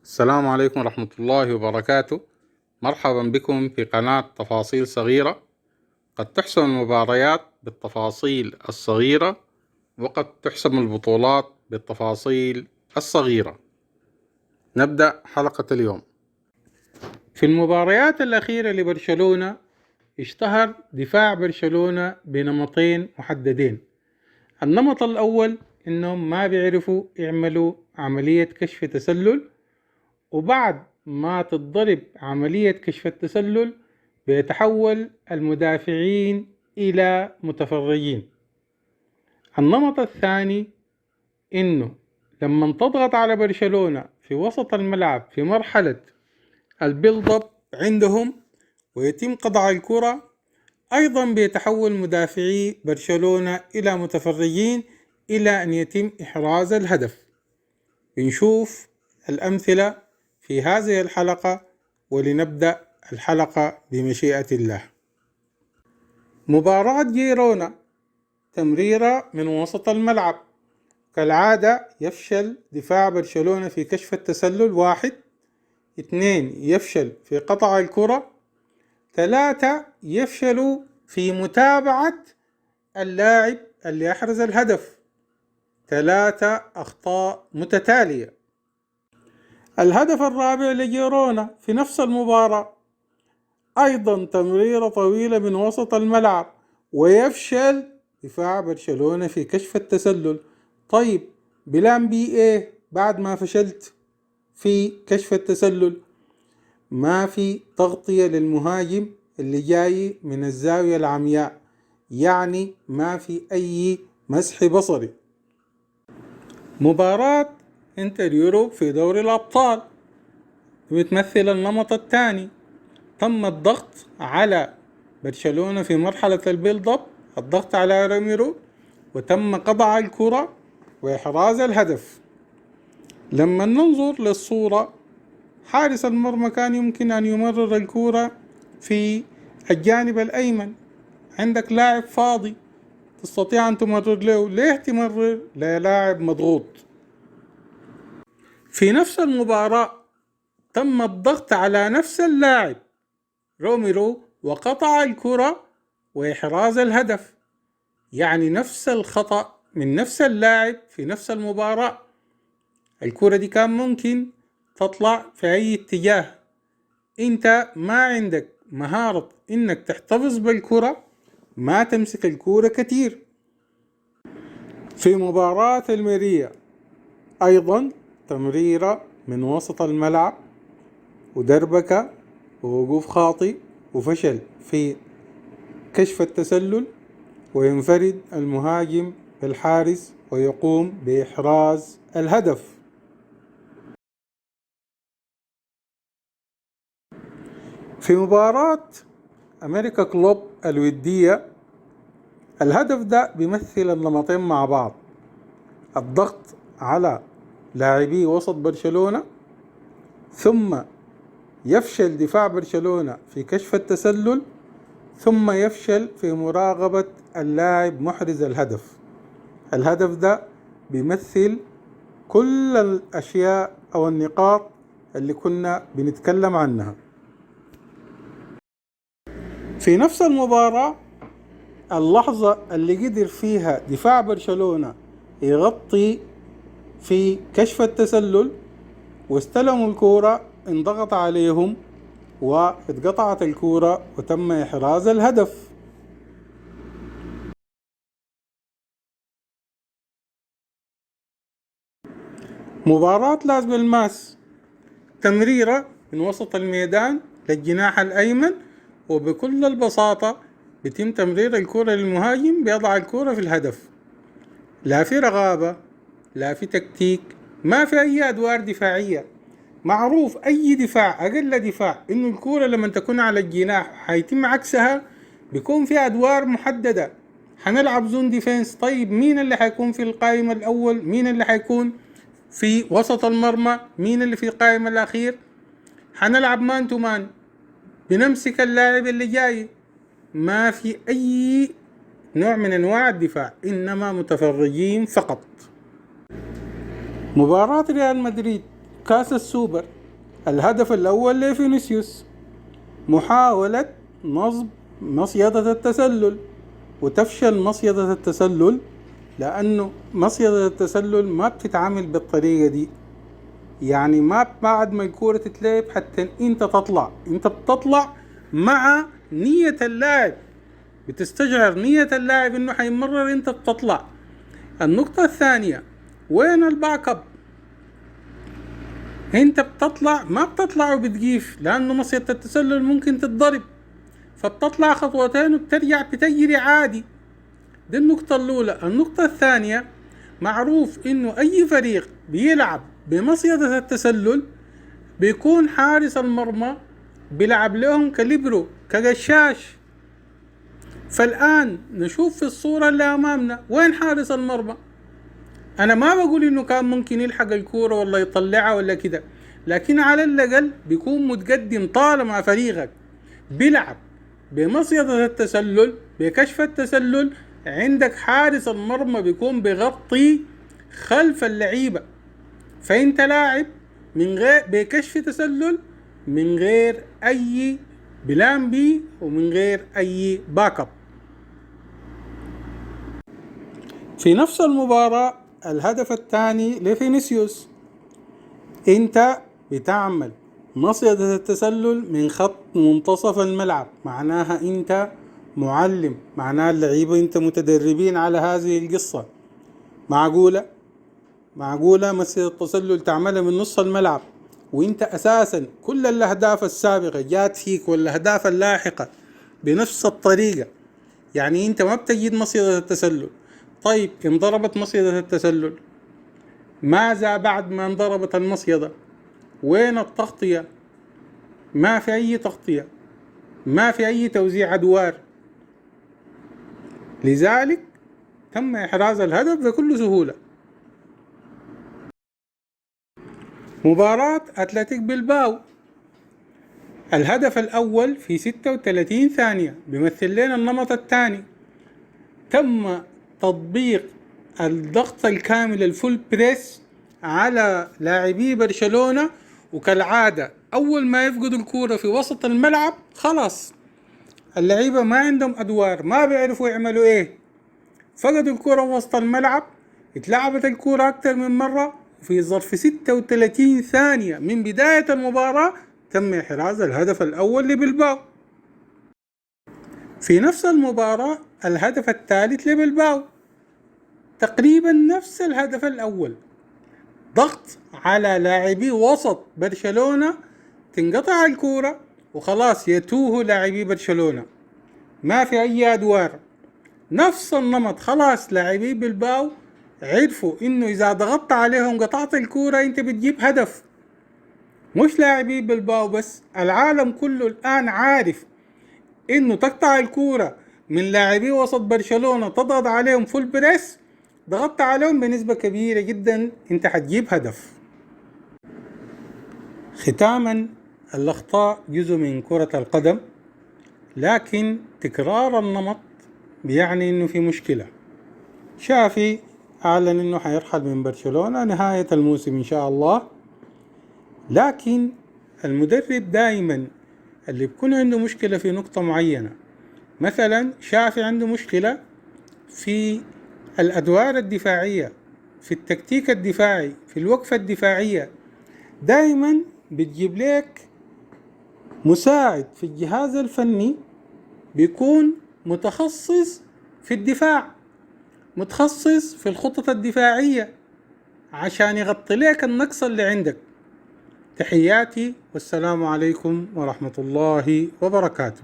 السلام عليكم ورحمة الله وبركاته. مرحبا بكم في قناة تفاصيل صغيرة. قد تحسم المباريات بالتفاصيل الصغيرة، وقد تحسم البطولات بالتفاصيل الصغيرة. نبدأ حلقة اليوم. في المباريات الأخيرة لبرشلونة اشتهر دفاع برشلونة بنمطين محددين. النمط الأول إنهم ما بيعرفوا يعملوا عملية كشف تسلل، وبعد ما تتضرب عملية كشف التسلل بيتحول المدافعين إلى متفرجين. النمط الثاني إنه لما تضغط على برشلونة في وسط الملعب في مرحلة البيلد اب عندهم ويتم قطع الكرة، أيضا بيتحول مدافعي برشلونة إلى متفرجين إلى أن يتم إحراز الهدف. بنشوف الأمثلة في هذه الحلقة، ولنبدأ الحلقة بمشيئة الله. مباراة جيرونا، تمريرة من وسط الملعب. كالعادة يفشل دفاع برشلونة في كشف التسلل، 1. 2 يفشل في قطع الكرة. 3 يفشلوا في متابعة اللاعب اللي أحرز الهدف. 3 أخطاء متتالية. الهدف الرابع لجيرونا في نفس المباراة أيضا تمريرة طويلة من وسط الملعب، ويفشل دفاع برشلونة في كشف التسلل. طيب بلان بي إيه بعد ما فشلت في كشف التسلل؟ ما في تغطية للمهاجم اللي جاي من الزاوية العمياء، يعني ما في أي مسح بصري. مباراة انتر يوروب في دوري الأبطال بتمثل النمط الثاني. تم الضغط على برشلونة في مرحلة البيلد اب، الضغط على راميرو، وتم قطع الكرة وإحراز الهدف. لما ننظر للصورة، حارس المرمى كان يمكن أن يمرر الكرة في الجانب الأيمن. عندك لاعب فاضي تستطيع أن تمرر له، ليه تمرر للاعب مضغوط؟ في نفس المباراة تم الضغط على نفس اللاعب روميرو وقطع الكرة وإحراز الهدف، يعني نفس الخطأ من نفس اللاعب في نفس المباراة. الكرة دي كان ممكن تطلع في أي اتجاه. انت ما عندك مهارة انك تحتفظ بالكرة، ما تمسك الكرة كتير. في مباراة الميريا أيضا تمريرة من وسط الملعب ودربكة ووقوف خاطئ وفشل في كشف التسلل، وينفرد المهاجم بالحارس ويقوم بإحراز الهدف. في مباراة أمريكا كلوب الودية، الهدف ده بيمثل النمطين مع بعض: الضغط على لاعبي وسط برشلونة، ثم يفشل دفاع برشلونة في كشف التسلل، ثم يفشل في مراقبة اللاعب محرز الهدف. الهدف ده بيمثل كل الأشياء أو النقاط اللي كنا بنتكلم عنها. في نفس المباراة، اللحظة اللي قدر فيها دفاع برشلونة يغطي في كشف التسلل واستلموا الكرة، انضغط عليهم واتقطعت الكرة وتم إحراز الهدف. مباراة لاس بالماس، تمريرة من وسط الميدان للجناح الأيمن، وبكل البساطة بيتم تمرير الكرة للمهاجم بيضع الكرة في الهدف. لا في رغابة، لا في تكتيك، ما في أي أدوار دفاعية. معروف أي دفاع، أقل دفاع، إنه الكرة لما تكون على الجناح حيتم عكسها، بيكون في أدوار محددة. حنلعب زون ديفنس، طيب مين اللي حيكون في القائمة الأول؟ مين اللي حيكون في وسط المرمى؟ مين اللي في القائمة الأخير؟ حنلعب مان تو مان، بنمسك اللاعب اللي جاي. ما في أي نوع من أنواع الدفاع، إنما متفرجين فقط. مباراة ريال مدريد كاس السوبر، الهدف الأول لفينيسيوس محاولة نصب مصيدة التسلل، وتفشل مصيدة التسلل لأنه مصيدة التسلل ما بتتعامل بالطريقة دي. يعني ما بعد ما الكورة تتلعب حتى انت تطلع، انت بتطلع مع نية اللاعب، بتستشعر نية اللاعب انه حيمرر، انت بتطلع. النقطة الثانية، وين الباك اب؟ انت بتطلع، ما بتطلع وبتجيف، لانه مصيدة التسلل ممكن تتضرب، فبتطلع خطوتين وبترجع بتجري عادي. دي النقطة الأولى. النقطة الثانية، معروف إنه أي فريق بيلعب بمصيدة التسلل بيكون حارس المرمى بيلعب لهم كليبرو كغشاش. فالآن نشوف في الصورة اللي أمامنا وين حارس المرمى. أنا ما بقول إنه كان ممكن يلحق الكورة ولا يطلعها ولا كده، لكن على الأقل بيكون متقدم. طالما فريقك بيلعب بمصيدة التسلل بكشف التسلل، عندك حارس المرمى بيكون بيغطي خلف اللعيبة، فانت لاعب من غير بكشف تسلل، من غير اي بلان بي ومن غير اي باك اب. في نفس المباراة الهدف الثاني لفينيسيوس، انت بتعمل مصيدة التسلل من خط منتصف الملعب، معناها انت معلم، معناها اللعيبة انت متدربين على هذه القصة. معقولة مصيدة التسلل تعملها من نص الملعب وانت اساسا كل الاهداف السابقة جات فيك والاهداف اللاحقة بنفس الطريقة؟ يعني انت ما بتجد مصيدة التسلل. طيب انضربت مصيدة التسلل، ماذا بعد ما انضربت المصيدة؟ وين التغطية؟ ما في اي تغطية، ما في اي توزيع ادوار. لذلك تم احراز الهدف بكل سهولة. مباراة اتلتيك بلباو، الهدف الاول في 36 ثانية بيمثل لنا النمط الثاني. تم تطبيق الضغط الكامل الفول بريس على لاعبي برشلونة، وكالعادة أول ما يفقدوا الكورة في وسط الملعب خلاص اللعيبة ما عندهم أدوار، ما بيعرفوا يعملوا إيه. فقدوا الكورة في وسط الملعب، اتلعبت الكورة أكتر من مرة، في ظرف 36 ثانية من بداية المباراة تم إحراز الهدف الأول لبلباو. في نفس المباراة الهدف الثالث لبلباو تقريبا نفس الهدف الأول، ضغط على لاعبي وسط برشلونة، تنقطع الكورة وخلاص يتوه لاعبي برشلونة، ما في أي أدوار. نفس النمط، خلاص لاعبي بلباو عرفوا إنه إذا ضغطت عليهم قطعت الكورة أنت بتجيب هدف. مش لاعبي بلباو بس، العالم كله الآن عارف إنه تقطع الكورة من لاعبي وسط برشلونة، تضغط عليهم فول بريس، ضغطت عليهم بنسبة كبيرة جدا انت حتجيب هدف. ختاما، الأخطاء جزء من كرة القدم، لكن تكرار النمط بيعني انه في مشكلة. شافي اعلن انه حيرحل من برشلونة نهاية الموسم ان شاء الله، لكن المدرب دائما اللي بيكون عنده مشكلة في نقطة معينة، مثلا شافي عنده مشكلة في الأدوار الدفاعية، في التكتيك الدفاعي، في الوقفة الدفاعية، دائما بتجيب لك مساعد في الجهاز الفني بيكون متخصص في الدفاع، متخصص في الخطط الدفاعية عشان يغطي لك النقص اللي عندك. تحياتي والسلام عليكم ورحمة الله وبركاته.